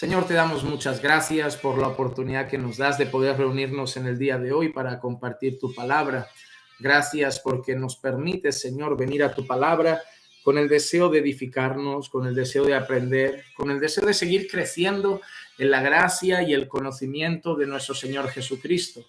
Señor, te damos muchas gracias por la oportunidad que nos das de poder reunirnos en el día de hoy para compartir tu palabra. Gracias porque nos permites, Señor, venir a tu palabra con el deseo de edificarnos, con el deseo de aprender, con el deseo de seguir creciendo en la gracia y el conocimiento de nuestro Señor Jesucristo.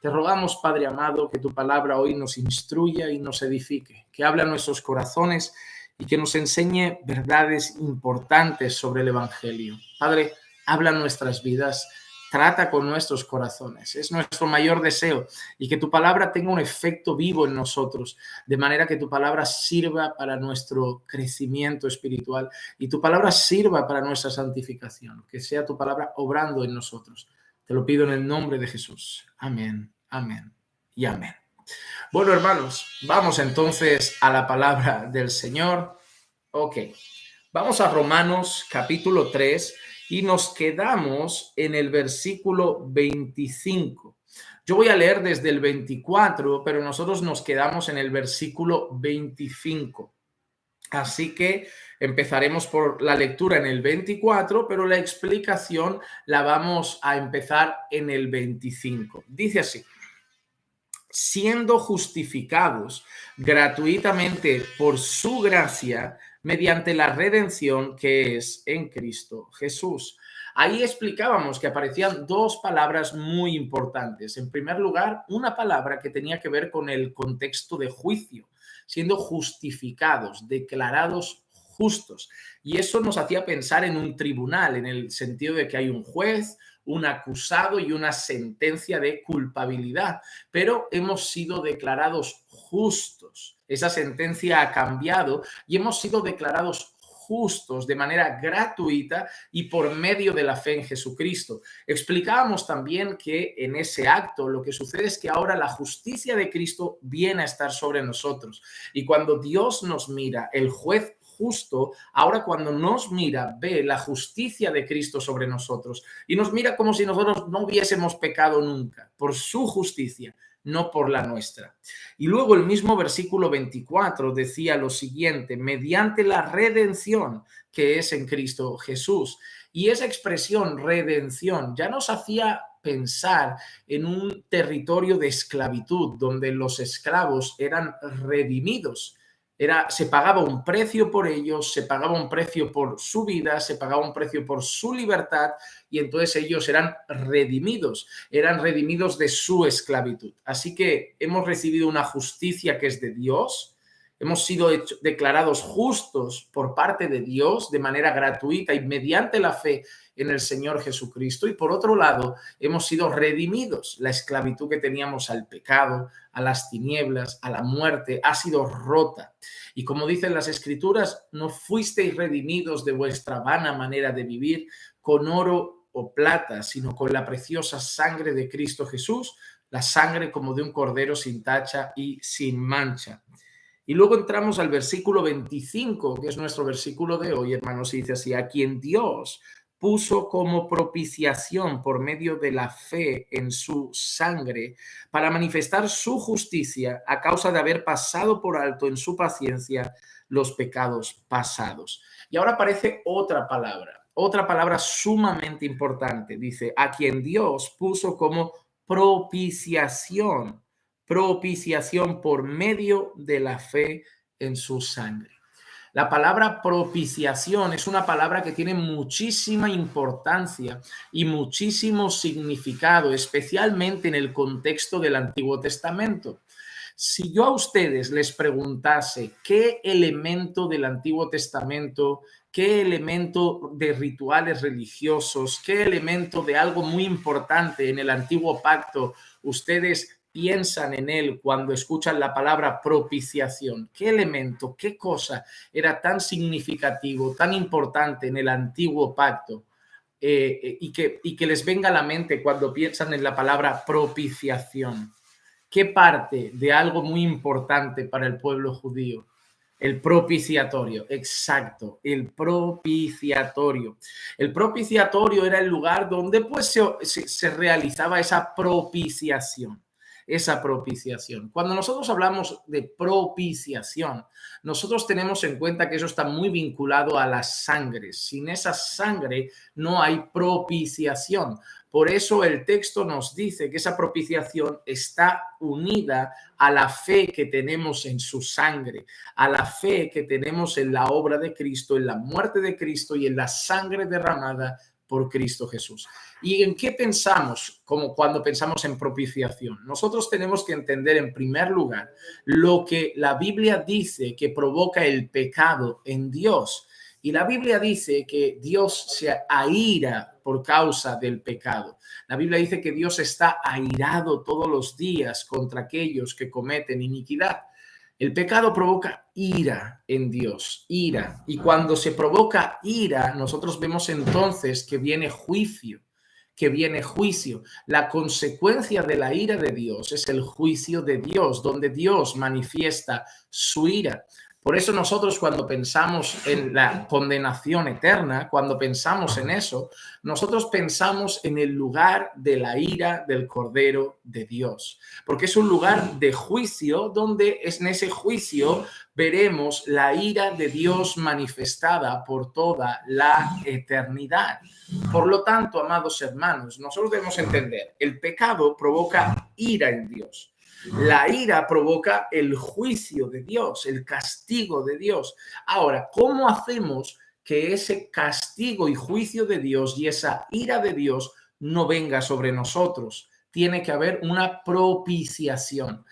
Te rogamos, Padre amado, que tu palabra hoy nos instruya y nos edifique, que hable a nuestros corazones y que nos enseñe verdades importantes sobre el Evangelio. Padre, habla nuestras vidas, trata con nuestros corazones. Es nuestro mayor deseo y que tu palabra tenga un efecto vivo en nosotros, de manera que tu palabra sirva para nuestro crecimiento espiritual y tu palabra sirva para nuestra santificación, que sea tu palabra obrando en nosotros. Te lo pido en el nombre de Jesús. Amén, amén y amén. Bueno, hermanos, vamos entonces a la palabra del Señor. Ok, vamos a Romanos capítulo 3 y nos quedamos en el versículo 25. Yo voy a leer desde el 24, pero nosotros nos quedamos en el versículo 25. Así que empezaremos por la lectura en el 24, pero la explicación la vamos a empezar en el 25. Dice así: siendo justificados gratuitamente por su gracia mediante la redención que es en Cristo Jesús. Ahí explicábamos que aparecían dos palabras muy importantes. En primer lugar, una palabra que tenía que ver con el contexto de juicio, siendo justificados, declarados justos. Y eso nos hacía pensar en un tribunal, en el sentido de que hay un juez, un acusado y una sentencia de culpabilidad, pero hemos sido declarados justos. Esa sentencia ha cambiado y hemos sido declarados justos de manera gratuita y por medio de la fe en Jesucristo. Explicábamos también que en ese acto lo que sucede es que ahora la justicia de Cristo viene a estar sobre nosotros. Y cuando Dios nos mira, el juez justo, ahora cuando nos mira, ve la justicia de Cristo sobre nosotros y nos mira como si nosotros no hubiésemos pecado nunca, por su justicia, no por la nuestra. Y luego el mismo versículo 24 decía lo siguiente: mediante la redención que es en Cristo Jesús. Y esa expresión redención ya nos hacía pensar en un territorio de esclavitud donde los esclavos eran redimidos. Se pagaba un precio por ellos, se pagaba un precio por su vida, se pagaba un precio por su libertad, y entonces ellos eran redimidos de su esclavitud. Así que hemos recibido una justicia que es de Dios, hemos sido declarados justos por parte de Dios de manera gratuita y mediante la fe en el Señor Jesucristo. Y por otro lado, hemos sido redimidos. La esclavitud que teníamos al pecado, a las tinieblas, a la muerte, ha sido rota. Y como dicen las Escrituras, no fuisteis redimidos de vuestra vana manera de vivir con oro o plata, sino con la preciosa sangre de Cristo Jesús, la sangre como de un cordero sin tacha y sin mancha. Y luego entramos al versículo 25, que es nuestro versículo de hoy, hermanos, y dice así: a quien Dios puso como propiciación por medio de la fe en su sangre, para manifestar su justicia a causa de haber pasado por alto en su paciencia los pecados pasados. Y ahora aparece otra palabra sumamente importante. Dice: a quien Dios puso como propiciación por medio de la fe en su sangre. La palabra propiciación es una palabra que tiene muchísima importancia y muchísimo significado, especialmente en el contexto del Antiguo Testamento. Si yo a ustedes les preguntase qué elemento del Antiguo Testamento, qué elemento de rituales religiosos, qué elemento de algo muy importante en el Antiguo Pacto ustedes piensan en él cuando escuchan la palabra propiciación, qué elemento, qué cosa era tan significativo, tan importante en el Antiguo Pacto, y que les venga a la mente cuando piensan en la palabra propiciación. ¿Qué parte de algo muy importante para el pueblo judío? El propiciatorio, exacto, el propiciatorio. El propiciatorio era el lugar donde pues se realizaba esa propiciación. esa propiciación. Cuando nosotros hablamos de propiciación, nosotros tenemos en cuenta que eso está muy vinculado a la sangre. Sin esa sangre no hay propiciación. Por eso el texto nos dice que esa propiciación está unida a la fe que tenemos en su sangre, a la fe que tenemos en la obra de Cristo, en la muerte de Cristo y en la sangre derramada por Cristo Jesús. ¿Y en qué pensamos como cuando pensamos en propiciación? Nosotros tenemos que entender en primer lugar lo que la Biblia dice que provoca el pecado en Dios. Y la Biblia dice que Dios se aira por causa del pecado. La Biblia dice que Dios está airado todos los días contra aquellos que cometen iniquidad. El pecado provoca ira en Dios, ira. Y cuando se provoca ira, nosotros vemos entonces que viene juicio, que viene juicio. La consecuencia de la ira de Dios es el juicio de Dios, donde Dios manifiesta su ira. Por eso nosotros cuando pensamos en la condenación eterna, cuando pensamos en eso, nosotros pensamos en el lugar de la ira del Cordero de Dios, porque es un lugar de juicio donde en ese juicio veremos la ira de Dios manifestada por toda la eternidad. Por lo tanto, amados hermanos, nosotros debemos entender, el pecado provoca ira en Dios. La ira provoca el juicio de Dios, el castigo de Dios. Ahora, ¿cómo hacemos que ese castigo y juicio de Dios y esa ira de Dios no venga sobre nosotros? Tiene que haber una propiciación.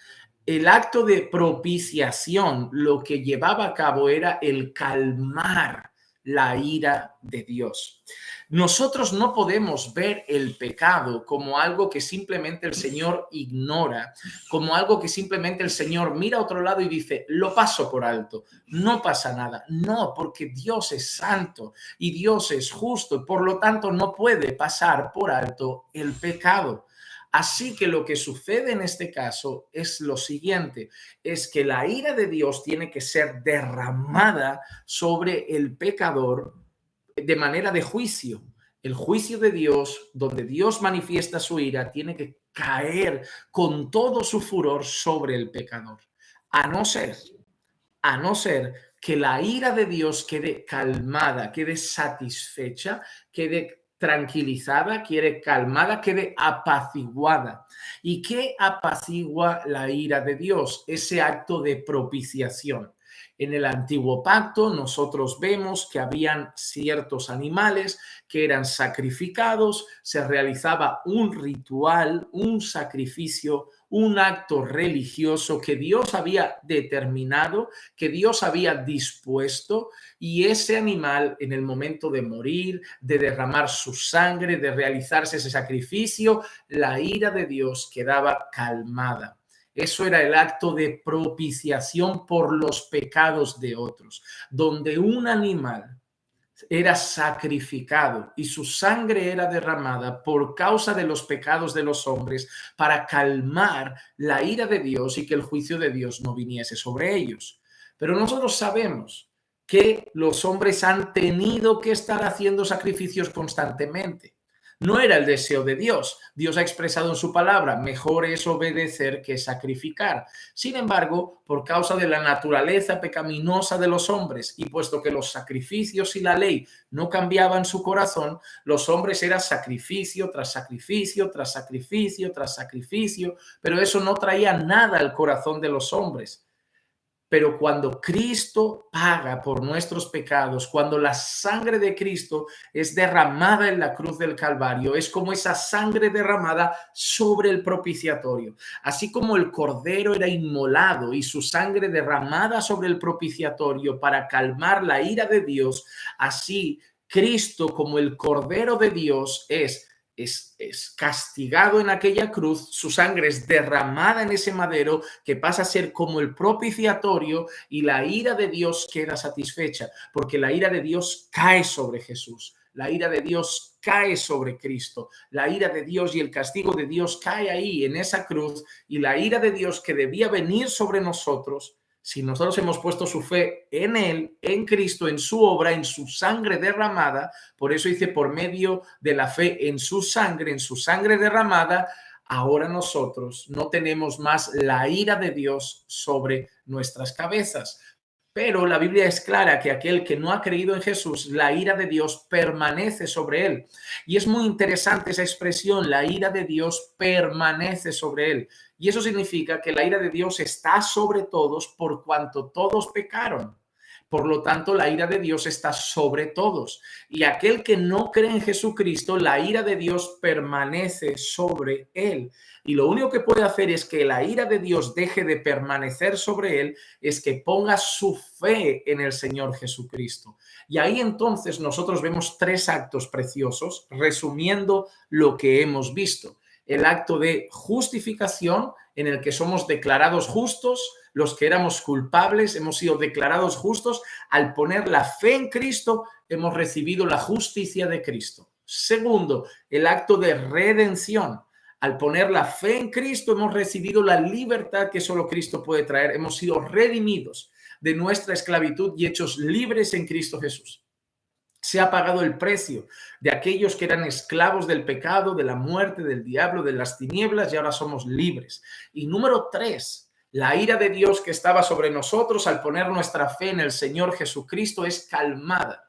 El acto de propiciación lo que llevaba a cabo era el calmar la ira de Dios. Nosotros no podemos ver el pecado como algo que simplemente el Señor ignora, como algo que simplemente el Señor mira a otro lado y dice, lo paso por alto, no pasa nada. No, porque Dios es santo y Dios es justo y por lo tanto no puede pasar por alto el pecado. Así que lo que sucede en este caso es lo siguiente, es que la ira de Dios tiene que ser derramada sobre el pecador de manera de juicio. El juicio de Dios, donde Dios manifiesta su ira, tiene que caer con todo su furor sobre el pecador. A no ser, a no ser que la ira de Dios quede calmada, quede satisfecha, quede tranquilizada, quede calmada, quede apaciguada. ¿Y qué apacigua la ira de Dios? Ese acto de propiciación. En el antiguo pacto nosotros vemos que habían ciertos animales que eran sacrificados, se realizaba un ritual, un sacrificio, un acto religioso que Dios había determinado, que Dios había dispuesto, y ese animal en el momento de morir, de derramar su sangre, de realizarse ese sacrificio, la ira de Dios quedaba calmada. Eso era el acto de propiciación por los pecados de otros, donde un animal era sacrificado y su sangre era derramada por causa de los pecados de los hombres para calmar la ira de Dios y que el juicio de Dios no viniese sobre ellos. Pero nosotros sabemos que los hombres han tenido que estar haciendo sacrificios constantemente. No era el deseo de Dios. Dios ha expresado en su palabra, mejor es obedecer que sacrificar. Sin embargo, por causa de la naturaleza pecaminosa de los hombres y puesto que los sacrificios y la ley no cambiaban su corazón, los hombres eran sacrificio tras sacrificio, tras sacrificio, tras sacrificio, pero eso no traía nada al corazón de los hombres. Pero cuando Cristo paga por nuestros pecados, cuando la sangre de Cristo es derramada en la cruz del Calvario, es como esa sangre derramada sobre el propiciatorio. Así como el cordero era inmolado y su sangre derramada sobre el propiciatorio para calmar la ira de Dios, así Cristo como el cordero de Dios es castigado en aquella cruz, su sangre es derramada en ese madero que pasa a ser como el propiciatorio y la ira de Dios queda satisfecha porque la ira de Dios cae sobre Jesús. La ira de Dios cae sobre Cristo. La ira de Dios y el castigo de Dios cae ahí en esa cruz y la ira de Dios que debía venir sobre nosotros, si nosotros hemos puesto su fe en Él, en Cristo, en su obra, en su sangre derramada, por eso dice por medio de la fe en su sangre derramada, ahora nosotros no tenemos más la ira de Dios sobre nuestras cabezas. Pero la Biblia es clara que aquel que no ha creído en Jesús, la ira de Dios permanece sobre él. Y es muy interesante esa expresión, la ira de Dios permanece sobre él. Y eso significa que la ira de Dios está sobre todos por cuanto todos pecaron. Por lo tanto, la ira de Dios está sobre todos. Y aquel que no cree en Jesucristo, la ira de Dios permanece sobre él. Y lo único que puede hacer es que la ira de Dios deje de permanecer sobre él, es que ponga su fe en el Señor Jesucristo. Y ahí entonces nosotros vemos tres actos preciosos, resumiendo lo que hemos visto. El acto de justificación, en el que somos declarados justos, los que éramos culpables hemos sido declarados justos. Al poner la fe en Cristo, hemos recibido la justicia de Cristo. Segundo, el acto de redención. Al poner la fe en Cristo, hemos recibido la libertad que solo Cristo puede traer. Hemos sido redimidos de nuestra esclavitud y hechos libres en Cristo Jesús. Se ha pagado el precio de aquellos que eran esclavos del pecado, de la muerte, del diablo, de las tinieblas, y ahora somos libres. Y número 3, la ira de Dios que estaba sobre nosotros al poner nuestra fe en el Señor Jesucristo es calmada.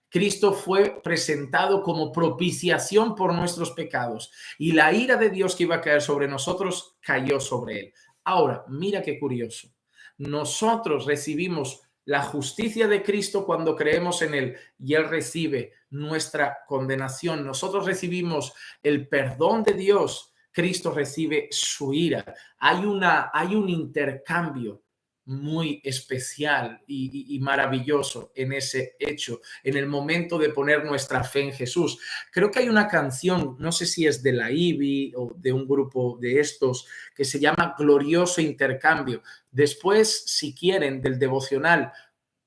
Cristo fue presentado como propiciación por nuestros pecados y la ira de Dios que iba a caer sobre nosotros cayó sobre él. Ahora, mira qué curioso. Nosotros recibimos la justicia de Cristo cuando creemos en él y él recibe nuestra condenación. Nosotros recibimos el perdón de Dios, Cristo recibe su ira. Hay un intercambio muy especial y maravilloso en ese hecho, en el momento de poner nuestra fe en Jesús. Creo que hay una canción, no sé si es de la IBI o de un grupo de estos, que se llama Glorioso Intercambio. Después, si quieren, del devocional,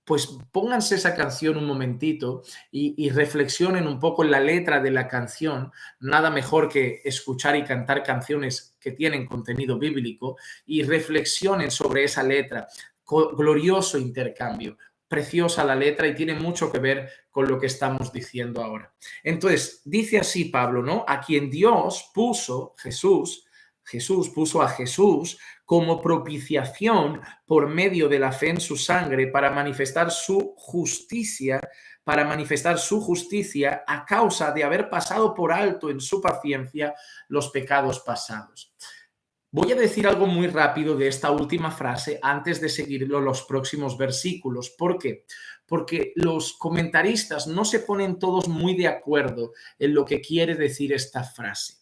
pues pónganse esa canción un momentito y reflexionen un poco en la letra de la canción. Nada mejor que escuchar y cantar canciones que tienen contenido bíblico y reflexionen sobre esa letra. Glorioso intercambio. Preciosa la letra y tiene mucho que ver con lo que estamos diciendo ahora. Entonces, dice así Pablo, ¿no? A quien Dios puso, Jesús puso a Jesús como propiciación por medio de la fe en su sangre para manifestar su justicia, a causa de haber pasado por alto en su paciencia los pecados pasados. Voy a decir algo muy rápido de esta última frase antes de seguirlo los próximos versículos. ¿Por qué? Porque los comentaristas no se ponen todos muy de acuerdo en lo que quiere decir esta frase.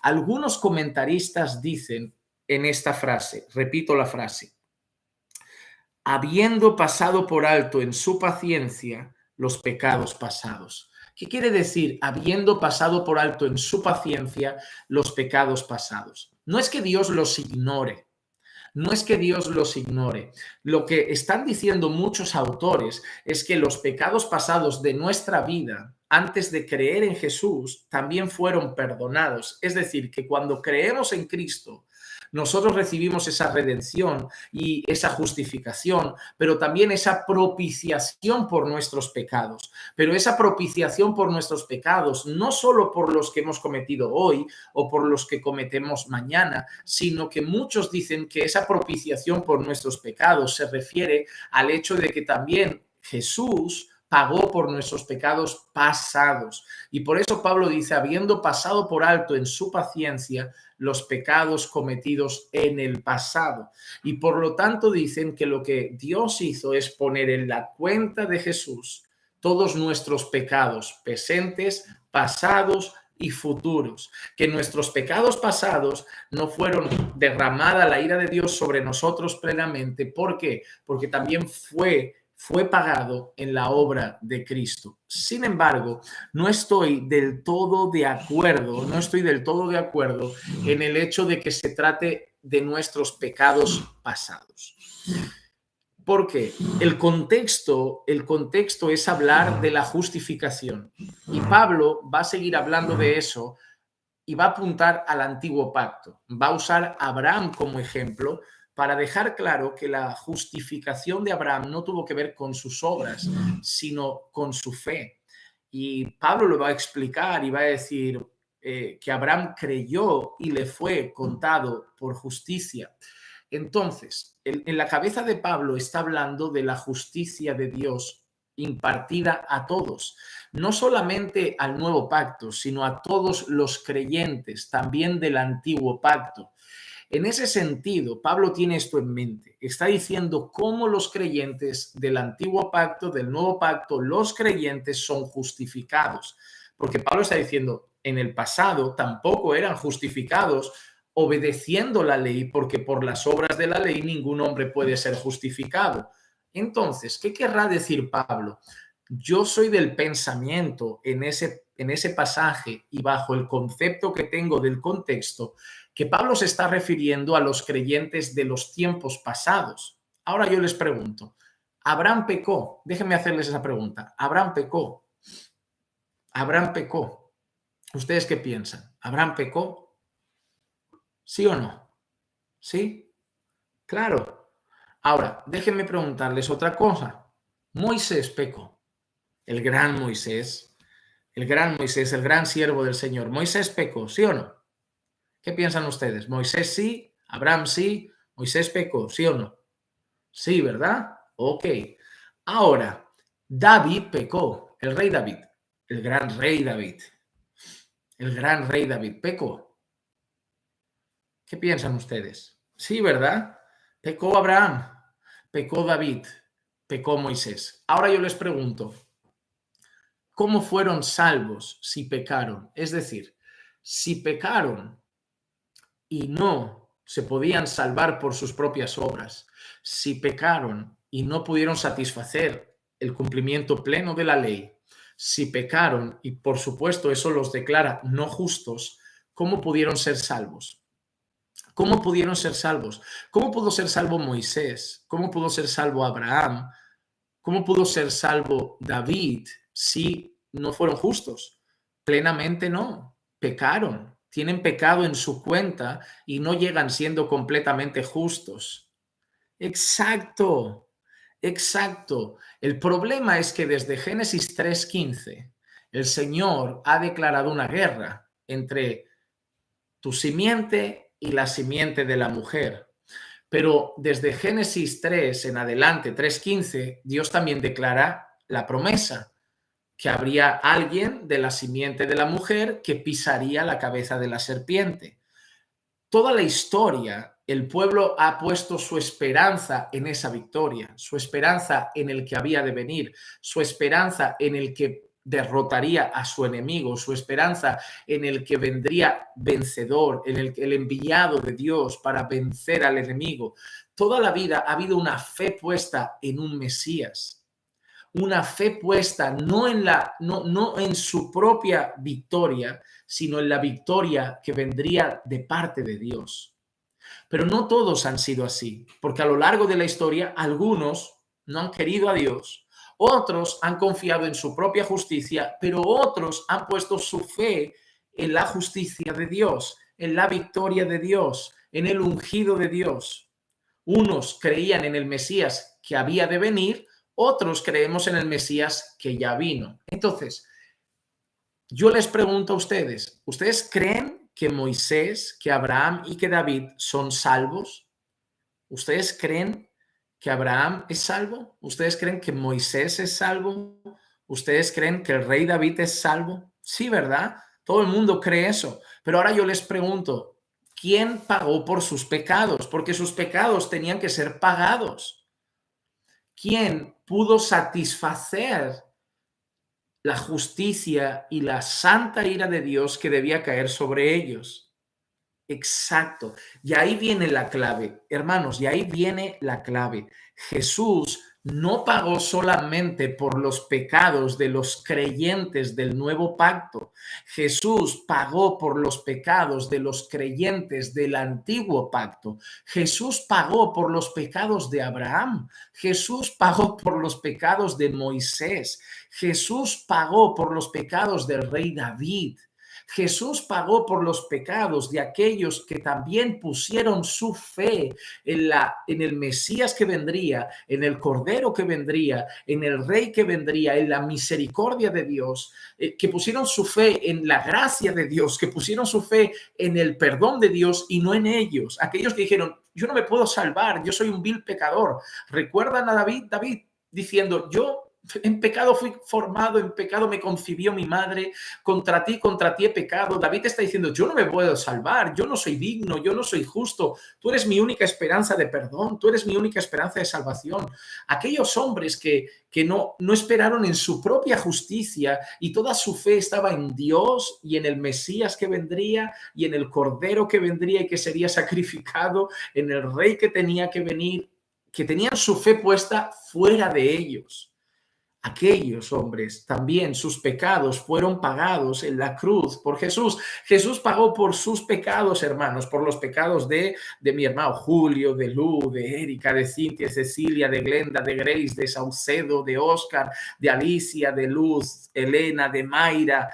Algunos comentaristas dicen en esta frase, repito la frase, habiendo pasado por alto en su paciencia los pecados pasados. ¿Qué quiere decir habiendo pasado por alto en su paciencia los pecados pasados? No es que Dios los ignore, no es que Dios los ignore. Lo que están diciendo muchos autores es que los pecados pasados de nuestra vida, antes de creer en Jesús, también fueron perdonados. Es decir, que cuando creemos en Cristo, nosotros recibimos esa redención y esa justificación, pero también esa propiciación por nuestros pecados. Pero esa propiciación por nuestros pecados, no solo por los que hemos cometido hoy o por los que cometemos mañana, sino que muchos dicen que esa propiciación por nuestros pecados se refiere al hecho de que también Jesús pagó por nuestros pecados pasados. Y por eso Pablo dice, habiendo pasado por alto en su paciencia los pecados cometidos en el pasado. Y por lo tanto dicen que lo que Dios hizo es poner en la cuenta de Jesús todos nuestros pecados presentes, pasados y futuros, que nuestros pecados pasados no fueron derramada la ira de Dios sobre nosotros plenamente. ¿Por qué? Porque también fue pagado en la obra de Cristo. Sin embargo, no estoy del todo de acuerdo en el hecho de que se trate de nuestros pecados pasados. Porque el contexto es hablar de la justificación. Y Pablo va a seguir hablando de eso y va a apuntar al antiguo pacto. Va a usar a Abraham como ejemplo para dejar claro que la justificación de Abraham no tuvo que ver con sus obras, sino con su fe. Y Pablo lo va a explicar y va a decir, que Abraham creyó y le fue contado por justicia. Entonces, en la cabeza de Pablo está hablando de la justicia de Dios impartida a todos, no solamente al nuevo pacto, sino a todos los creyentes, también del antiguo pacto. En ese sentido, Pablo tiene esto en mente. Está diciendo cómo los creyentes del antiguo pacto, del nuevo pacto, los creyentes son justificados. Porque Pablo está diciendo, en el pasado tampoco eran justificados obedeciendo la ley, porque por las obras de la ley ningún hombre puede ser justificado. Entonces, ¿qué querrá decir Pablo? Yo soy del pensamiento en ese pasaje y bajo el concepto que tengo del contexto, que Pablo se está refiriendo a los creyentes de los tiempos pasados. Ahora yo les pregunto, ¿Abraham pecó? Déjenme hacerles esa pregunta. ¿Abraham pecó? ¿Abraham pecó? ¿Ustedes qué piensan? ¿Abraham pecó? ¿Sí o no? ¿Sí? Claro. Ahora, déjenme preguntarles otra cosa. Moisés pecó. El gran Moisés, el gran siervo del Señor. Moisés pecó, ¿sí o no? ¿Qué piensan ustedes? Moisés sí, Abraham sí, Moisés pecó, ¿sí o no? Sí, ¿verdad? Ok. Ahora, David pecó, el rey David, el gran rey David, el gran rey David pecó. ¿Qué piensan ustedes? Sí, ¿verdad? Pecó Abraham, pecó David, pecó Moisés. Ahora yo les pregunto, ¿cómo fueron salvos si pecaron? Es decir, si pecaron y no se podían salvar por sus propias obras, si pecaron y no pudieron satisfacer el cumplimiento pleno de la ley, si pecaron y por supuesto eso los declara no justos, ¿cómo pudieron ser salvos? ¿Cómo pudieron ser salvos? ¿Cómo pudo ser salvo Moisés? ¿Cómo pudo ser salvo Abraham? ¿Cómo pudo ser salvo David si no fueron justos? Plenamente no, pecaron, tienen pecado en su cuenta y no llegan siendo completamente justos. Exacto, exacto. El problema es que desde Génesis 3:15 el Señor ha declarado una guerra entre tu simiente y la simiente de la mujer. Pero desde Génesis 3 en adelante, 3:15, Dios también declara la promesa que habría alguien de la simiente de la mujer que pisaría la cabeza de la serpiente. Toda la historia, el pueblo ha puesto su esperanza en esa victoria, su esperanza en el que había de venir, su esperanza en el que derrotaría a su enemigo, su esperanza en el que vendría vencedor, en el enviado de Dios para vencer al enemigo. Toda la vida ha habido una fe puesta en un Mesías, una fe puesta no en su propia victoria, sino en la victoria que vendría de parte de Dios. Pero no todos han sido así, porque a lo largo de la historia algunos no han querido a Dios, otros han confiado en su propia justicia, pero otros han puesto su fe en la justicia de Dios, en la victoria de Dios, en el ungido de Dios. Unos creían en el Mesías que había de venir, otros creemos en el Mesías que ya vino. Entonces, yo les pregunto a ustedes, ¿ustedes creen que Moisés, que Abraham y que David son salvos? ¿Ustedes creen que Abraham es salvo? ¿Ustedes creen que Moisés es salvo? ¿Ustedes creen que el rey David es salvo? Sí, ¿verdad? Todo el mundo cree eso. Pero ahora yo les pregunto, ¿quién pagó por sus pecados? Porque sus pecados tenían que ser pagados. ¿Quién pudo satisfacer la justicia y la santa ira de Dios que debía caer sobre ellos? Exacto. Y ahí viene la clave, hermanos, y ahí viene la clave. Jesús no pagó solamente por los pecados de los creyentes del nuevo pacto. Jesús pagó por los pecados de los creyentes del antiguo pacto. Jesús pagó por los pecados de Abraham. Jesús pagó por los pecados de Moisés. Jesús pagó por los pecados del rey David. Jesús pagó por los pecados de aquellos que también pusieron su fe en el Mesías que vendría, en el Cordero que vendría, en el Rey que vendría, en la misericordia de Dios, que pusieron su fe en la gracia de Dios, que pusieron su fe en el perdón de Dios y no en ellos. Aquellos que dijeron, yo no me puedo salvar, yo soy un vil pecador. ¿Recuerdan a David diciendo, yo en pecado fui formado, en pecado me concibió mi madre, contra ti he pecado? David está diciendo, yo no me puedo salvar, yo no soy digno, yo no soy justo, tú eres mi única esperanza de perdón, tú eres mi única esperanza de salvación. Aquellos hombres que no esperaron en su propia justicia y toda su fe estaba en Dios y en el Mesías que vendría y en el Cordero que vendría y que sería sacrificado, en el Rey que tenía que venir, que tenían su fe puesta fuera de ellos. Aquellos hombres también sus pecados fueron pagados en la cruz por Jesús. Jesús pagó por sus pecados, hermanos, por los pecados de mi hermano Julio, de Lu, de Erika, de Cintia, de Cecilia, de Glenda, de Grace, de Saucedo, de Oscar, de Alicia, de Luz, Elena, de Mayra,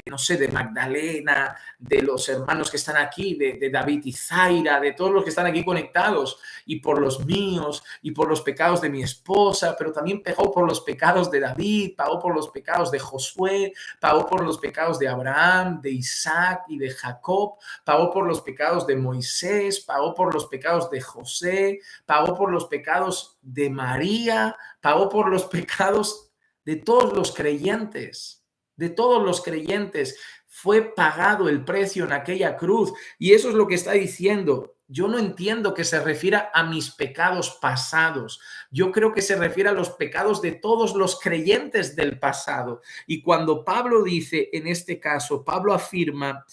no sé, de Magdalena, de los hermanos que están aquí, de David y Zaira, de todos los que están aquí conectados, y por los míos, y por los pecados de mi esposa, pero también pagó por los pecados de David, pagó por los pecados de Josué, pagó por los pecados de Abraham, de Isaac y de Jacob, pagó por los pecados de Moisés, pagó por los pecados de José, pagó por los pecados de María, pagó por los pecados de todos los creyentes, de todos los creyentes. Fue pagado el precio en aquella cruz, y eso es lo que está diciendo. Yo no entiendo que se refiera a mis pecados pasados. Yo creo que se refiere a los pecados de todos los creyentes del pasado. Y cuando Pablo dice, en este caso, Pablo afirma,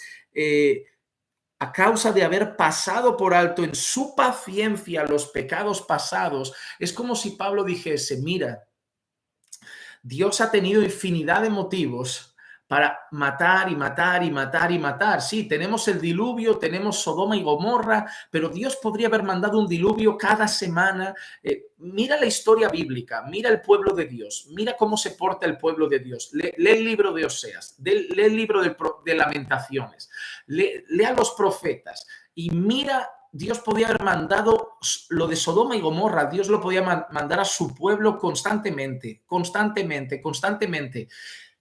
a causa de haber pasado por alto en su paciencia los pecados pasados, es como si Pablo dijese, mira, Dios ha tenido infinidad de motivos para matar y matar y matar y matar. Sí, tenemos el diluvio, tenemos Sodoma y Gomorra, pero Dios podría haber mandado un diluvio cada semana. Mira la historia bíblica, mira el pueblo de Dios, mira cómo se porta el pueblo de Dios. Lee el libro de Oseas, lee el libro de Lamentaciones, lea los profetas y mira. Dios podía haber mandado lo de Sodoma y Gomorra, Dios lo podía mandar a su pueblo constantemente.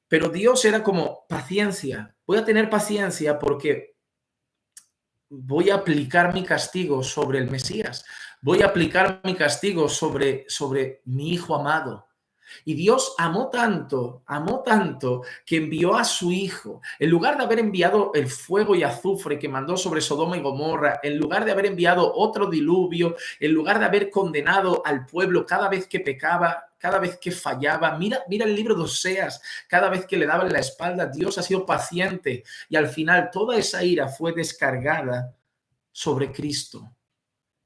Pero Dios era como, paciencia, voy a tener paciencia porque voy a aplicar mi castigo sobre el Mesías, voy a aplicar mi castigo sobre mi hijo amado. Y Dios amó tanto que envió a su hijo. En lugar de haber enviado el fuego y azufre que mandó sobre Sodoma y Gomorra, en lugar de haber enviado otro diluvio, en lugar de haber condenado al pueblo cada vez que pecaba, cada vez que fallaba, mira el libro de Oseas, cada vez que le daban la espalda, Dios ha sido paciente y al final toda esa ira fue descargada sobre Cristo.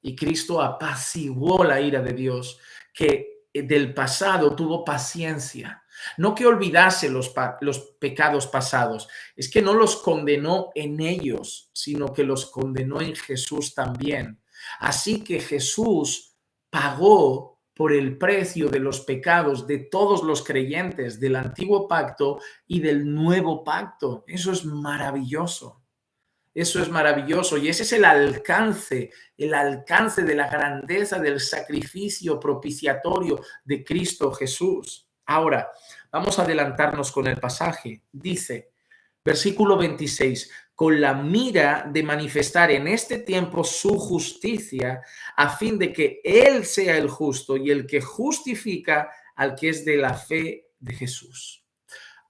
Y Cristo apaciguó la ira de Dios, que del pasado tuvo paciencia. No que olvidase los pecados pasados, es que no los condenó en ellos, sino que los condenó en Jesús también. Así que Jesús pagó por el precio de los pecados de todos los creyentes del antiguo pacto y del nuevo pacto. Eso es maravilloso. Eso es maravilloso y ese es el alcance de la grandeza del sacrificio propiciatorio de Cristo Jesús. Ahora, vamos a adelantarnos con el pasaje. Dice, versículo 26, con la mira de manifestar en este tiempo su justicia, a fin de que Él sea el justo y el que justifica al que es de la fe de Jesús.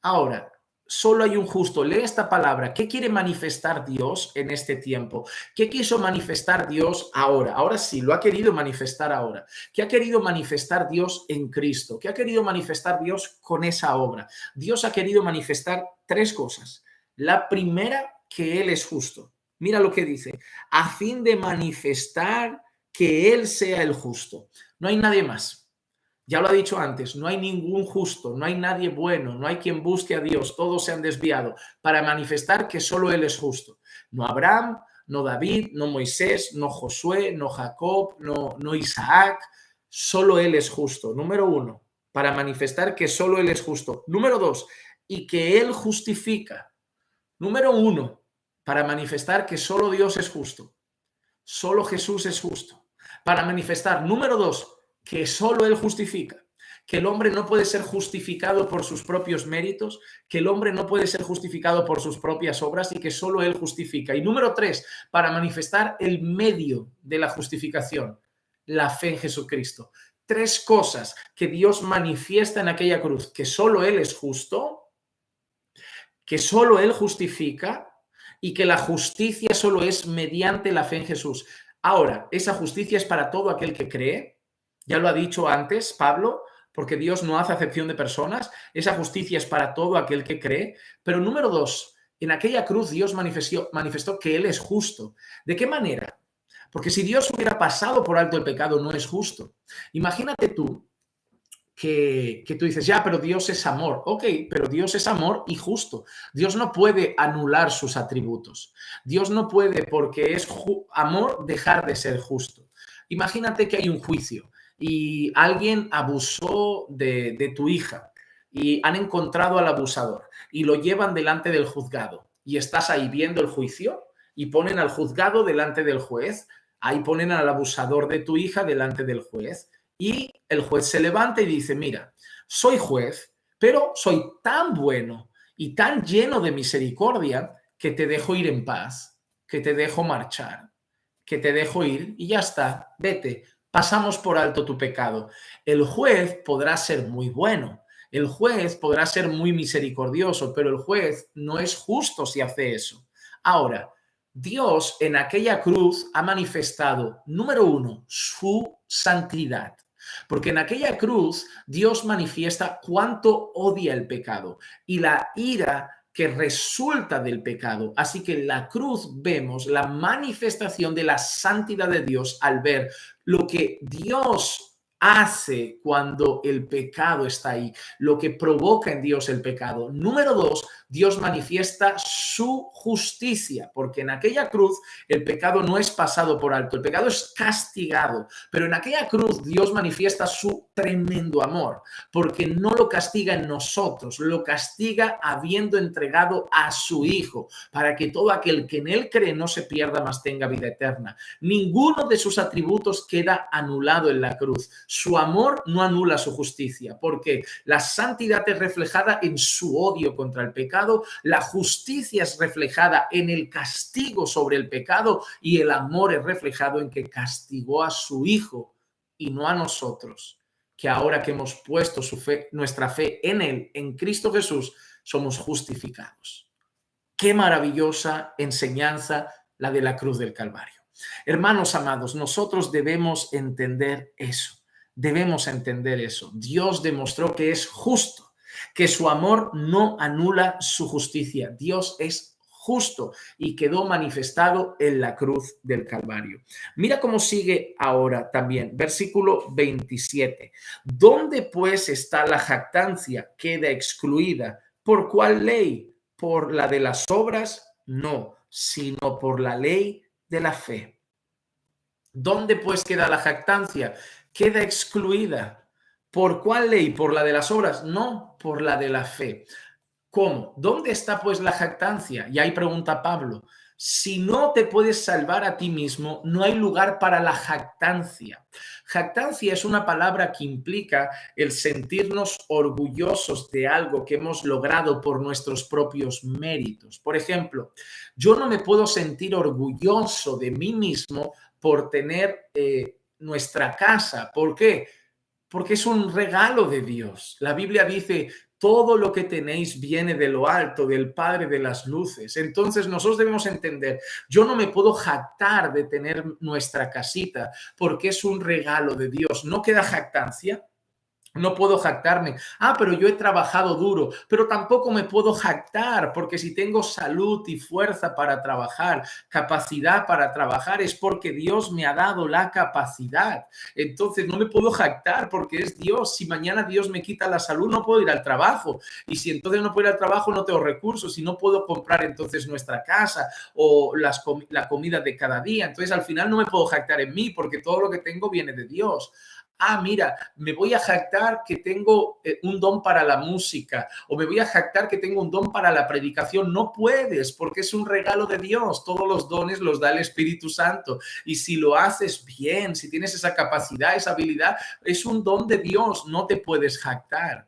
Ahora, solo hay un justo. Lee esta palabra. ¿Qué quiere manifestar Dios en este tiempo? ¿Qué quiso manifestar Dios ahora? Ahora sí, lo ha querido manifestar ahora. ¿Qué ha querido manifestar Dios en Cristo? ¿Qué ha querido manifestar Dios con esa obra? Dios ha querido manifestar tres cosas. La primera, que Él es justo. Mira lo que dice. A fin de manifestar que Él sea el justo. No hay nadie más. Ya lo ha dicho antes, no hay ningún justo, no hay nadie bueno, no hay quien busque a Dios, todos se han desviado, para manifestar que solo Él es justo. No Abraham, no David, no Moisés, no Josué, no Jacob, no Isaac, solo Él es justo. Número uno, para manifestar que solo Él es justo. Número dos, y que Él justifica. Número uno, para manifestar que solo Dios es justo, solo Jesús es justo. Para manifestar, número dos, que solo Él justifica, que el hombre no puede ser justificado por sus propios méritos, que el hombre no puede ser justificado por sus propias obras y que solo Él justifica. Y número tres, para manifestar el medio de la justificación, la fe en Jesucristo. Tres cosas que Dios manifiesta en aquella cruz: que solo Él es justo, que solo Él justifica y que la justicia solo es mediante la fe en Jesús. Ahora, esa justicia es para todo aquel que cree, ya lo ha dicho antes Pablo, porque Dios no hace acepción de personas, esa justicia es para todo aquel que cree. Pero número dos, en aquella cruz Dios manifestó que Él es justo. ¿De qué manera? Porque si Dios hubiera pasado por alto el pecado, no es justo. Imagínate tú que tú dices, ya, pero Dios es amor. Ok, pero Dios es amor y justo. Dios no puede anular sus atributos. Dios no puede, porque es amor, dejar de ser justo. Imagínate que hay un juicio y alguien abusó de tu hija y han encontrado al abusador y lo llevan delante del juzgado y estás ahí viendo el juicio y ponen al juzgado delante del juez, ahí ponen al abusador de tu hija delante del juez. Y el juez se levanta y dice, mira, soy juez, pero soy tan bueno y tan lleno de misericordia que te dejo ir en paz, que te dejo marchar, que te dejo ir y ya está, vete, pasamos por alto tu pecado. El juez podrá ser muy bueno, el juez podrá ser muy misericordioso, pero el juez no es justo si hace eso. Ahora, Dios en aquella cruz ha manifestado, número uno, su santidad. Porque en aquella cruz Dios manifiesta cuánto odia el pecado y la ira que resulta del pecado. Así que en la cruz vemos la manifestación de la santidad de Dios al ver lo que Dios hace cuando el pecado está ahí, lo que provoca en Dios el pecado. Número dos, Dios manifiesta su justicia, porque en aquella cruz el pecado no es pasado por alto, el pecado es castigado, pero en aquella cruz Dios manifiesta su tremendo amor, porque no lo castiga en nosotros, lo castiga habiendo entregado a su Hijo, para que todo aquel que en Él cree no se pierda, mas tenga vida eterna. Ninguno de sus atributos queda anulado en la cruz. Su amor no anula su justicia, porque la santidad es reflejada en su odio contra el pecado, la justicia es reflejada en el castigo sobre el pecado y el amor es reflejado en que castigó a su Hijo y no a nosotros, que ahora que hemos puesto nuestra fe en Él, en Cristo Jesús, somos justificados. Qué maravillosa enseñanza la de la cruz del Calvario. Hermanos amados, nosotros debemos entender eso. Debemos entender eso. Dios demostró que es justo, que su amor no anula su justicia. Dios es justo y quedó manifestado en la cruz del Calvario. Mira cómo sigue ahora también, versículo 27. ¿Dónde pues está la jactancia? Queda excluida. ¿Por cuál ley? ¿Por la de las obras? No, sino por la ley de la fe. ¿Dónde pues queda la jactancia? Queda excluida. ¿Por cuál ley? ¿Por la de las obras? No, por la de la fe. ¿Cómo? ¿Dónde está pues la jactancia? Y ahí pregunta Pablo. Si no te puedes salvar a ti mismo, no hay lugar para la jactancia. Jactancia es una palabra que implica el sentirnos orgullosos de algo que hemos logrado por nuestros propios méritos. Por ejemplo, yo no me puedo sentir orgulloso de mí mismo por tener nuestra casa. ¿Por qué? Porque es un regalo de Dios. La Biblia dice, todo lo que tenéis viene de lo alto, del Padre de las luces. Entonces nosotros debemos entender, yo no me puedo jactar de tener nuestra casita porque es un regalo de Dios. ¿No queda jactancia? No puedo jactarme. Pero yo he trabajado duro, pero tampoco me puedo jactar porque si tengo salud y fuerza para trabajar, capacidad para trabajar, es porque Dios me ha dado la capacidad. Entonces no me puedo jactar porque es Dios. Si mañana Dios me quita la salud, no puedo ir al trabajo. Y si entonces no puedo ir al trabajo, no tengo recursos y no puedo comprar entonces nuestra casa o la comida de cada día. Entonces al final no me puedo jactar en mí porque todo lo que tengo viene de Dios. mira, me voy a jactar que tengo un don para la música o me voy a jactar que tengo un don para la predicación. No puedes, porque es un regalo de Dios. Todos los dones los da el Espíritu Santo. Y si lo haces bien, si tienes esa capacidad, esa habilidad, es un don de Dios. No te puedes jactar.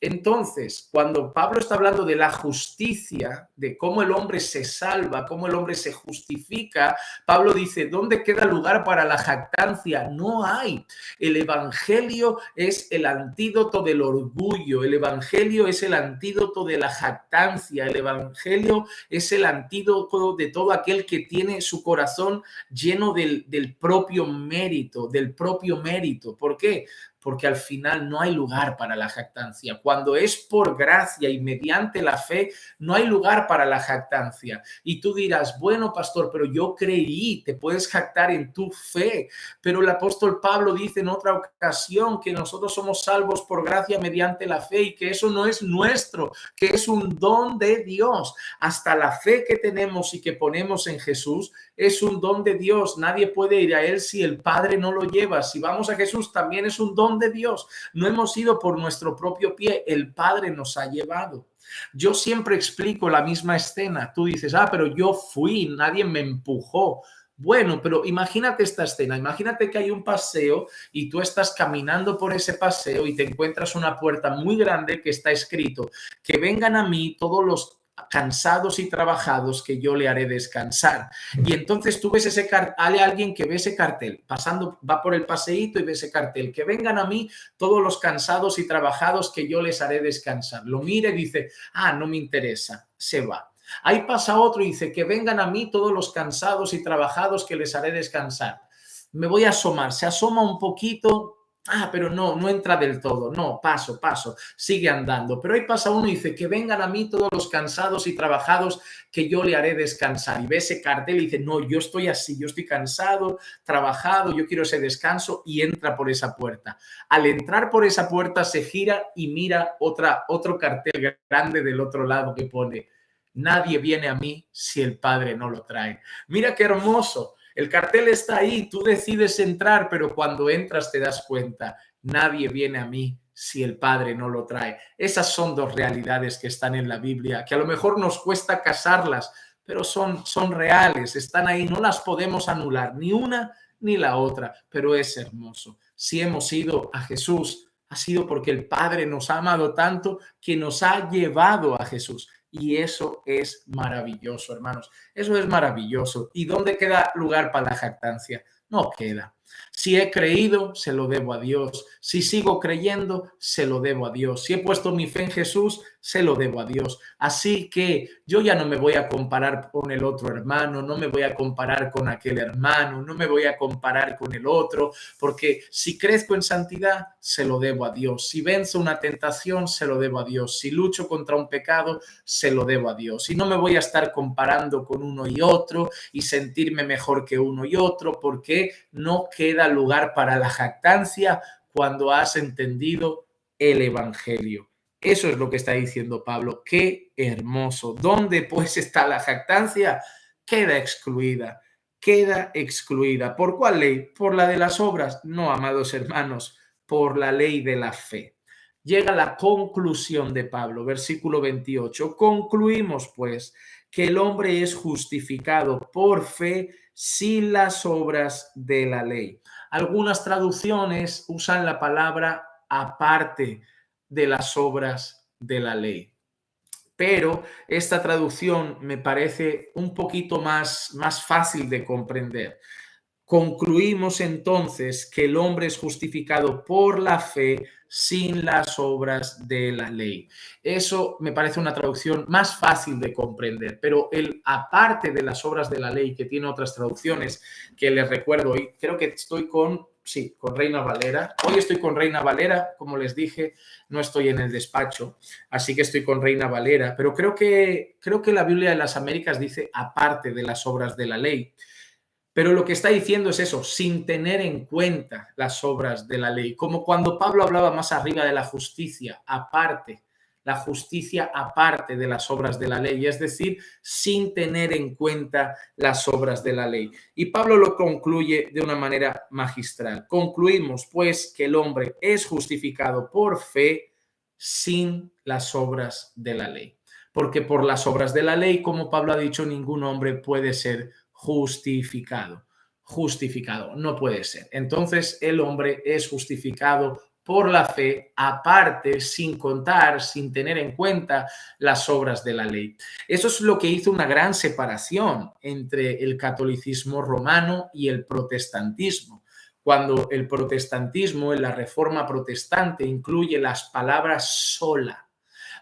Entonces, cuando Pablo está hablando de la justicia, de cómo el hombre se salva, cómo el hombre se justifica, Pablo dice, ¿dónde queda lugar para la jactancia? No hay. El evangelio es el antídoto del orgullo, el evangelio es el antídoto de la jactancia, el evangelio es el antídoto de todo aquel que tiene su corazón lleno del propio mérito, del propio mérito. ¿Por qué? Porque al final no hay lugar para la jactancia. Cuando es por gracia y mediante la fe, no hay lugar para la jactancia. Y tú dirás, bueno, pastor, pero yo creí, te puedes jactar en tu fe. Pero el apóstol Pablo dice en otra ocasión que nosotros somos salvos por gracia mediante la fe y que eso no es nuestro, que es un don de Dios. Hasta la fe que tenemos y que ponemos en Jesús es un don de Dios. Nadie puede ir a Él si el Padre no lo lleva. Si vamos a Jesús, también es un don de Dios. No hemos ido por nuestro propio pie, el Padre nos ha llevado. Yo siempre explico la misma escena. Tú dices, pero yo fui, nadie me empujó. Bueno, pero imagínate esta escena, imagínate que hay un paseo y tú estás caminando por ese paseo y te encuentras una puerta muy grande que está escrito, que vengan a mí todos los cansados y trabajados que yo le haré descansar. Y entonces tú ves ese cartel, hay alguien que ve ese cartel, pasando, va por el paseíto y ve ese cartel, que vengan a mí todos los cansados y trabajados que yo les haré descansar. Lo mira y dice, no me interesa, se va. Ahí pasa otro y dice, que vengan a mí todos los cansados y trabajados que les haré descansar. Me voy a asomar, se asoma un poquito, pero no entra del todo, no, paso, sigue andando. Pero ahí pasa uno y dice, que vengan a mí todos los cansados y trabajados que yo le haré descansar. Y ve ese cartel y dice, no, yo estoy así, yo estoy cansado, trabajado, yo quiero ese descanso, y entra por esa puerta. Al entrar por esa puerta se gira y mira otro cartel grande del otro lado que pone, nadie viene a mí si el Padre no lo trae. Mira qué hermoso. El cartel está ahí, tú decides entrar, pero cuando entras te das cuenta, nadie viene a mí si el Padre no lo trae. Esas son dos realidades que están en la Biblia, que a lo mejor nos cuesta casarlas, pero son reales, están ahí, no las podemos anular, ni una ni la otra, pero es hermoso. Si hemos ido a Jesús, ha sido porque el Padre nos ha amado tanto que nos ha llevado a Jesús. Y eso es maravilloso, hermanos. Eso es maravilloso. ¿Y dónde queda lugar para la jactancia? No queda. Si he creído, se lo debo a Dios. Si sigo creyendo, se lo debo a Dios. Si he puesto mi fe en Jesús, se lo debo a Dios. Así que yo ya no me voy a comparar con el otro hermano, no me voy a comparar con aquel hermano, no me voy a comparar con el otro, porque si crezco en santidad, se lo debo a Dios. Si venzo una tentación, se lo debo a Dios. Si lucho contra un pecado, se lo debo a Dios. Y no me voy a estar comparando con uno y otro y sentirme mejor que uno y otro, porque no queda lugar para la jactancia cuando has entendido el evangelio. Eso es lo que está diciendo Pablo. Qué hermoso. ¿Dónde pues está la jactancia? Queda excluida. Queda excluida. ¿Por cuál ley? ¿Por la de las obras? No, amados hermanos, por la ley de la fe. Llega la conclusión de Pablo, versículo 28. Concluimos pues que el hombre es justificado por fe sin las obras de la ley. Algunas traducciones usan la palabra aparte de las obras de la ley. Pero esta traducción me parece un poquito más fácil de comprender. Concluimos entonces que el hombre es justificado por la fe sin las obras de la ley. Eso me parece una traducción más fácil de comprender, pero aparte de las obras de la ley, que tiene otras traducciones que les recuerdo hoy, creo que estoy con Reina Valera. Hoy estoy con Reina Valera, como les dije, no estoy en el despacho, así que estoy con Reina Valera, pero creo que la Biblia de las Américas dice aparte de las obras de la ley. Pero lo que está diciendo es eso, sin tener en cuenta las obras de la ley, como cuando Pablo hablaba más arriba de la justicia, aparte la justicia aparte de las obras de la ley, es decir, sin tener en cuenta las obras de la ley. Y Pablo lo concluye de una manera magistral. Concluimos, pues, que el hombre es justificado por fe sin las obras de la ley. Porque por las obras de la ley, como Pablo ha dicho, ningún hombre puede ser justificado. Justificado, no puede ser. Entonces el hombre es justificado por la fe, aparte, sin contar, sin tener en cuenta las obras de la ley. Eso es lo que hizo una gran separación entre el catolicismo romano y el protestantismo. Cuando el protestantismo, en la reforma protestante, incluye las palabras sola,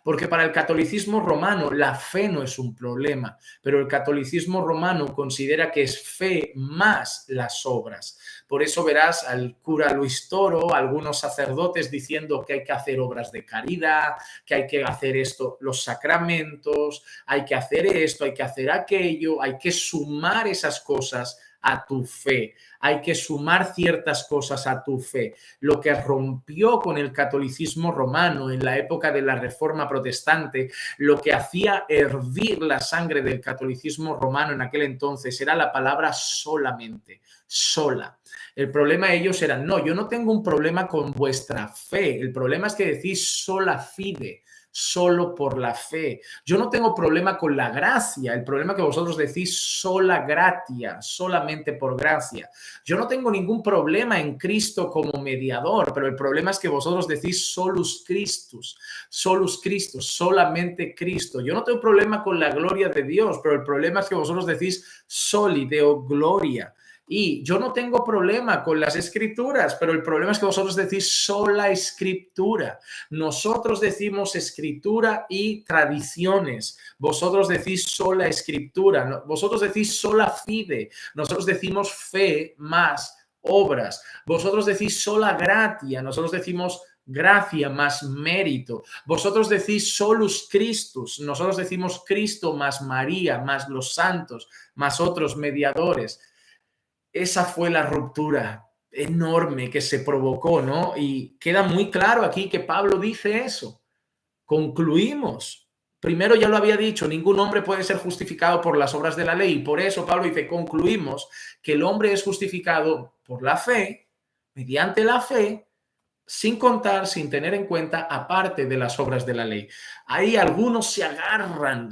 porque para el catolicismo romano la fe no es un problema, pero el catolicismo romano considera que es fe más las obras. Por eso verás al cura Luis Toro, algunos sacerdotes diciendo que hay que hacer obras de caridad, que hay que hacer esto, los sacramentos, hay que hacer esto, hay que hacer aquello, hay que sumar esas cosas a tu fe, hay que sumar ciertas cosas a tu fe. Lo que rompió con el catolicismo romano en la época de la Reforma Protestante, lo que hacía hervir la sangre del catolicismo romano en aquel entonces era la palabra solamente, sola. El problema de ellos era, no, yo no tengo un problema con vuestra fe, el problema es que decís sola fide, solo por la fe. Yo no tengo problema con la gracia, el problema que vosotros decís sola gratia, solamente por gracia. Yo no tengo ningún problema en Cristo como mediador, pero el problema es que vosotros decís solus Christus, solamente Cristo. Yo no tengo problema con la gloria de Dios, pero el problema es que vosotros decís soli deo gloria. Y yo no tengo problema con las escrituras, pero el problema es que vosotros decís sola escritura. Nosotros decimos escritura y tradiciones. Vosotros decís sola escritura. Vosotros decís sola fide. Nosotros decimos fe más obras. Vosotros decís sola gratia. Nosotros decimos gracia más mérito. Vosotros decís solus Christus. Nosotros decimos Cristo más María, más los santos, más otros mediadores. Esa fue la ruptura enorme que se provocó, ¿no? Y queda muy claro aquí que Pablo dice eso. Concluimos. Primero ya lo había dicho, ningún hombre puede ser justificado por las obras de la ley. Por eso Pablo dice, concluimos que el hombre es justificado por la fe, mediante la fe, sin contar, sin tener en cuenta, aparte de las obras de la ley. Ahí algunos se agarran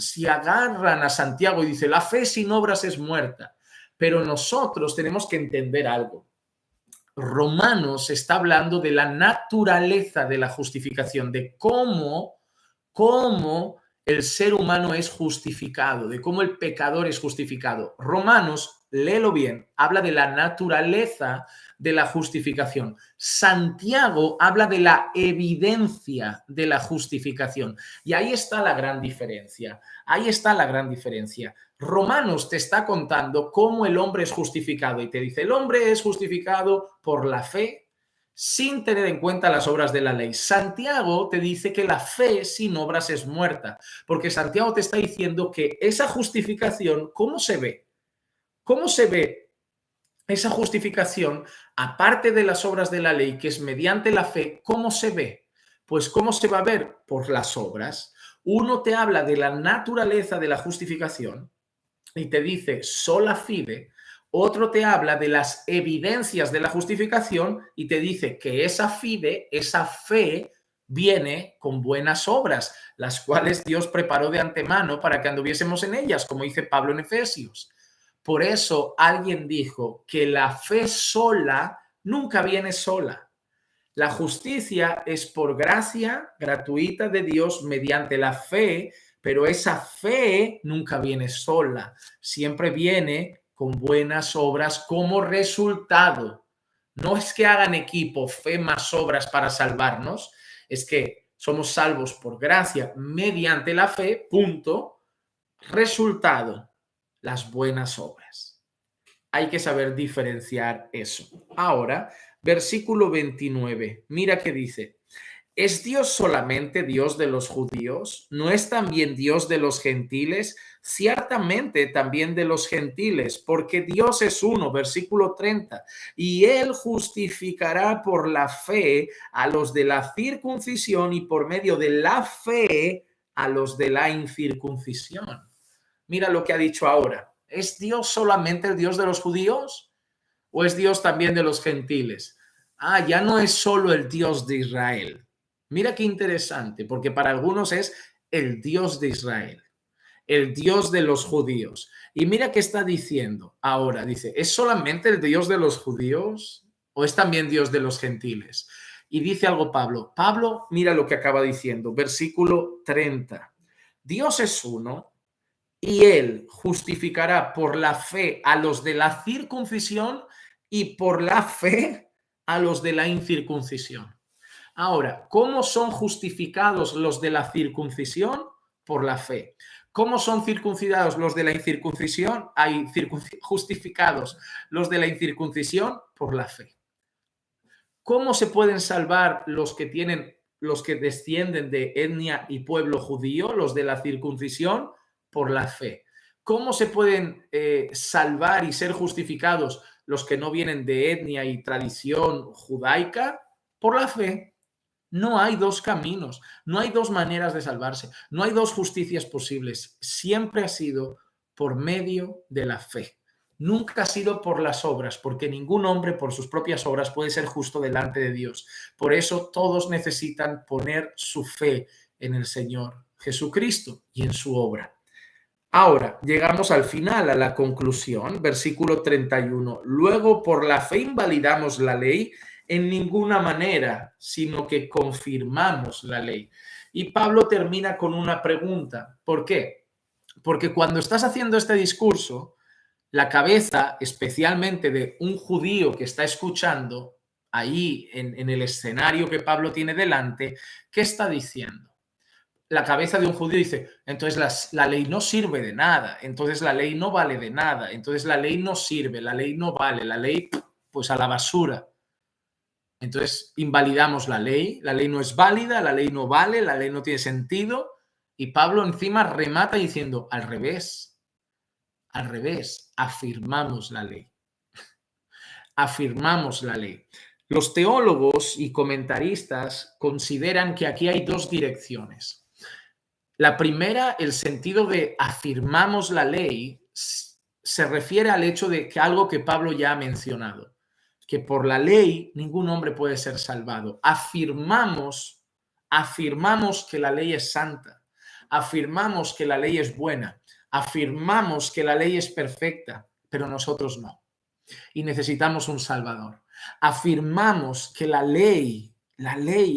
a Santiago y dice, la fe sin obras es muerta. Pero nosotros tenemos que entender algo. Romanos está hablando de la naturaleza de la justificación, de cómo el ser humano es justificado, de cómo el pecador es justificado. Romanos, léelo bien, habla de la naturaleza de la justificación. Santiago habla de la evidencia de la justificación. Y ahí está la gran diferencia. Ahí está la gran diferencia. Romanos te está contando cómo el hombre es justificado y te dice, el hombre es justificado por la fe sin tener en cuenta las obras de la ley. Santiago te dice que la fe sin obras es muerta, porque Santiago te está diciendo que esa justificación, ¿cómo se ve? ¿Cómo se ve esa justificación, aparte de las obras de la ley, que es mediante la fe? ¿Cómo se ve? Pues ¿cómo se va a ver? Por las obras. Uno te habla de la naturaleza de la justificación y te dice sola fide, otro te habla de las evidencias de la justificación y te dice que esa fide, esa fe, viene con buenas obras, las cuales Dios preparó de antemano para que anduviésemos en ellas, como dice Pablo en Efesios. Por eso alguien dijo que la fe sola nunca viene sola. La justicia es por gracia gratuita de Dios mediante la fe, pero esa fe nunca viene sola, siempre viene con buenas obras como resultado. No es que hagan equipo fe más obras para salvarnos, es que somos salvos por gracia mediante la fe, punto, resultado, las buenas obras. Hay que saber diferenciar eso. Ahora, versículo 29, mira qué dice. ¿Es Dios solamente Dios de los judíos? ¿No es también Dios de los gentiles? Ciertamente también de los gentiles, porque Dios es uno, versículo 30, y Él justificará por la fe a los de la circuncisión y por medio de la fe a los de la incircuncisión. Mira lo que ha dicho ahora. ¿Es Dios solamente el Dios de los judíos o es Dios también de los gentiles? Ah, ya no es solo el Dios de Israel. Mira qué interesante, porque para algunos es el Dios de Israel, el Dios de los judíos. Y mira qué está diciendo ahora. Dice, ¿es solamente el Dios de los judíos o es también Dios de los gentiles? Y dice algo Pablo. Pablo, mira lo que acaba diciendo, versículo 30. Dios es uno y Él justificará por la fe a los de la circuncisión y por la fe a los de la incircuncisión. Ahora, ¿cómo son justificados los de la circuncisión? Por la fe. ¿Cómo son circuncidados los de la incircuncisión? Hay justificados los de la incircuncisión por la fe. ¿Cómo se pueden salvar los que descienden de etnia y pueblo judío, los de la circuncisión? Por la fe. ¿Cómo se pueden salvar y ser justificados los que no vienen de etnia y tradición judaica? Por la fe. No hay dos caminos, no hay dos maneras de salvarse, no hay dos justicias posibles. Siempre ha sido por medio de la fe. Nunca ha sido por las obras, porque ningún hombre por sus propias obras puede ser justo delante de Dios. Por eso todos necesitan poner su fe en el Señor Jesucristo y en su obra. Ahora, llegamos al final, a la conclusión, versículo 31. Luego, por la fe invalidamos la ley en ninguna manera, sino que confirmamos la ley. Y Pablo termina con una pregunta. ¿Por qué? Porque cuando estás haciendo este discurso, la cabeza, especialmente de un judío que está escuchando ahí en el escenario que Pablo tiene delante, ¿qué está diciendo? La cabeza de un judío dice, entonces la ley no sirve de nada, entonces la ley no vale de nada, entonces la ley no sirve, la ley no vale, la ley pues a la basura. Entonces invalidamos la ley no es válida, la ley no vale, la ley no tiene sentido. Y Pablo encima remata diciendo, al revés, afirmamos la ley. Afirmamos la ley. Los teólogos y comentaristas consideran que aquí hay dos direcciones. La primera, el sentido de afirmamos la ley, se refiere al hecho de que algo que Pablo ya ha mencionado, que por la ley ningún hombre puede ser salvado. Afirmamos que la ley es santa, afirmamos que la ley es buena, afirmamos que la ley es perfecta, pero nosotros no. Y necesitamos un Salvador. Afirmamos que la ley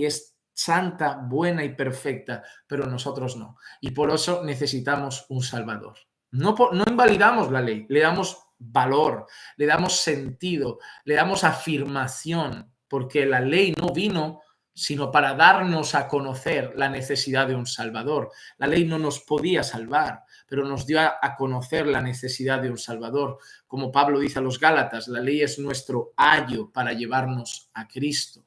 es santa, buena y perfecta, pero nosotros no. Y por eso necesitamos un Salvador. No invalidamos la ley, le damos valor, le damos sentido, le damos afirmación, porque la ley no vino sino para darnos a conocer la necesidad de un Salvador. La ley no nos podía salvar, pero nos dio a conocer la necesidad de un Salvador. Como Pablo dice a los Gálatas, la ley es nuestro ayo para llevarnos a Cristo.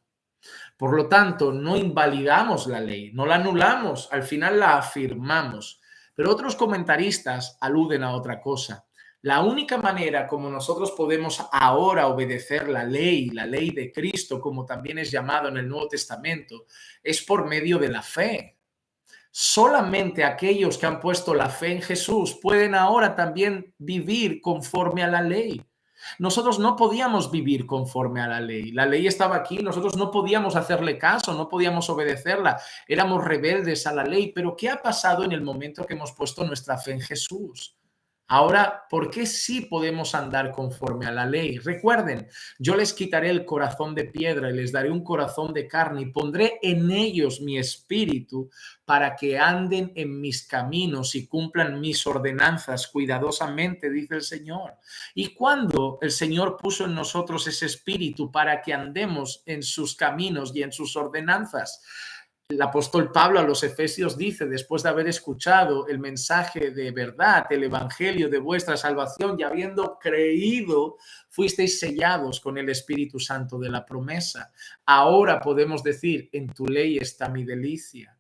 Por lo tanto, no invalidamos la ley, no la anulamos, al final la afirmamos. Pero otros comentaristas aluden a otra cosa. La única manera como nosotros podemos ahora obedecer la ley de Cristo, como también es llamado en el Nuevo Testamento, es por medio de la fe. Solamente aquellos que han puesto la fe en Jesús pueden ahora también vivir conforme a la ley. Nosotros no podíamos vivir conforme a la ley. La ley estaba aquí, nosotros no podíamos hacerle caso, no podíamos obedecerla. Éramos rebeldes a la ley. Pero ¿qué ha pasado en el momento que hemos puesto nuestra fe en Jesús? Ahora, ¿por qué sí podemos andar conforme a la ley? Recuerden, yo les quitaré el corazón de piedra y les daré un corazón de carne y pondré en ellos mi espíritu para que anden en mis caminos y cumplan mis ordenanzas cuidadosamente, dice el Señor. Y cuando el Señor puso en nosotros ese espíritu para que andemos en sus caminos y en sus ordenanzas, El apóstol Pablo a los Efesios dice, después de haber escuchado el mensaje de verdad, el evangelio de vuestra salvación y habiendo creído, fuisteis sellados con el Espíritu Santo de la promesa. Ahora podemos decir, en tu ley está mi delicia.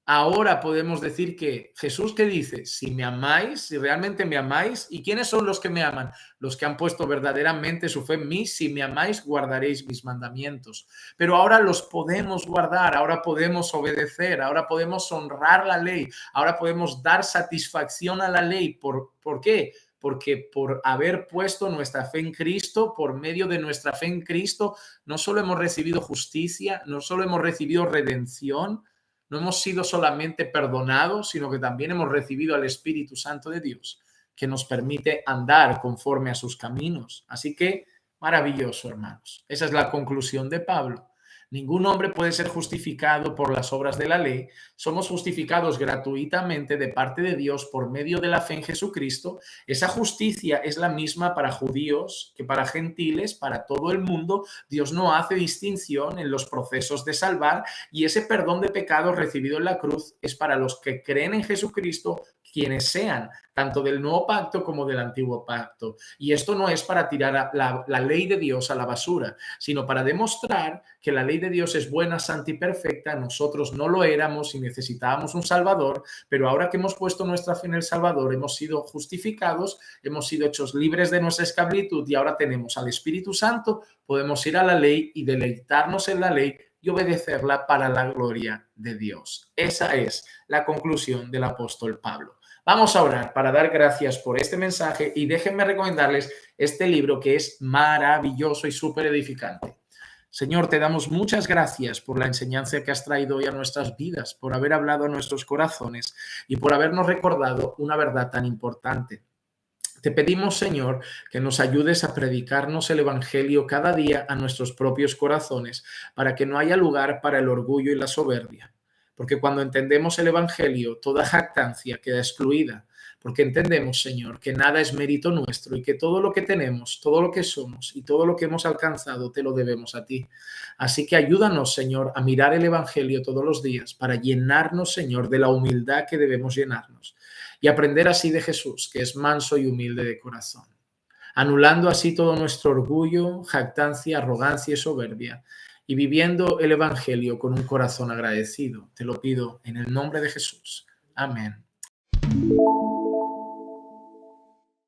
Ahora podemos decir que Jesús, ¿qué dice? Si me amáis, si realmente me amáis, ¿y quiénes son los que me aman? Los que han puesto verdaderamente su fe en mí. Si me amáis, guardaréis mis mandamientos. Pero ahora los podemos guardar, ahora podemos obedecer, ahora podemos honrar la ley, ahora podemos dar satisfacción a la ley. ¿Por qué? Porque por haber puesto nuestra fe en Cristo, por medio de nuestra fe en Cristo, no solo hemos recibido justicia, no solo hemos recibido redención, no hemos sido solamente perdonados, sino que también hemos recibido al Espíritu Santo de Dios, que nos permite andar conforme a sus caminos. Así que, maravilloso, hermanos. Esa es la conclusión de Pablo. Ningún hombre puede ser justificado por las obras de la ley. Somos justificados gratuitamente de parte de Dios por medio de la fe en Jesucristo. Esa justicia es la misma para judíos que para gentiles, para todo el mundo. Dios no hace distinción en los procesos de salvar, y ese perdón de pecados recibido en la cruz es para los que creen en Jesucristo, quienes sean, tanto del nuevo pacto como del antiguo pacto. Y esto no es para tirar la ley de Dios a la basura, sino para demostrar que la ley de Dios es buena, santa y perfecta. Nosotros no lo éramos y necesitábamos un Salvador, pero ahora que hemos puesto nuestra fe en el Salvador, hemos sido justificados, hemos sido hechos libres de nuestra esclavitud y ahora tenemos al Espíritu Santo, podemos ir a la ley y deleitarnos en la ley y obedecerla para la gloria de Dios. Esa es la conclusión del apóstol Pablo. Vamos a orar para dar gracias por este mensaje y déjenme recomendarles este libro que es maravilloso y súper edificante. Señor, te damos muchas gracias por la enseñanza que has traído hoy a nuestras vidas, por haber hablado a nuestros corazones y por habernos recordado una verdad tan importante. Te pedimos, Señor, que nos ayudes a predicarnos el Evangelio cada día a nuestros propios corazones, para que no haya lugar para el orgullo y la soberbia. Porque cuando entendemos el Evangelio, toda jactancia queda excluida. Porque entendemos, Señor, que nada es mérito nuestro y que todo lo que tenemos, todo lo que somos y todo lo que hemos alcanzado te lo debemos a ti. Así que ayúdanos, Señor, a mirar el Evangelio todos los días para llenarnos, Señor, de la humildad que debemos llenarnos y aprender así de Jesús, que es manso y humilde de corazón, anulando así todo nuestro orgullo, jactancia, arrogancia y soberbia, y viviendo el Evangelio con un corazón agradecido. Te lo pido en el nombre de Jesús. Amén.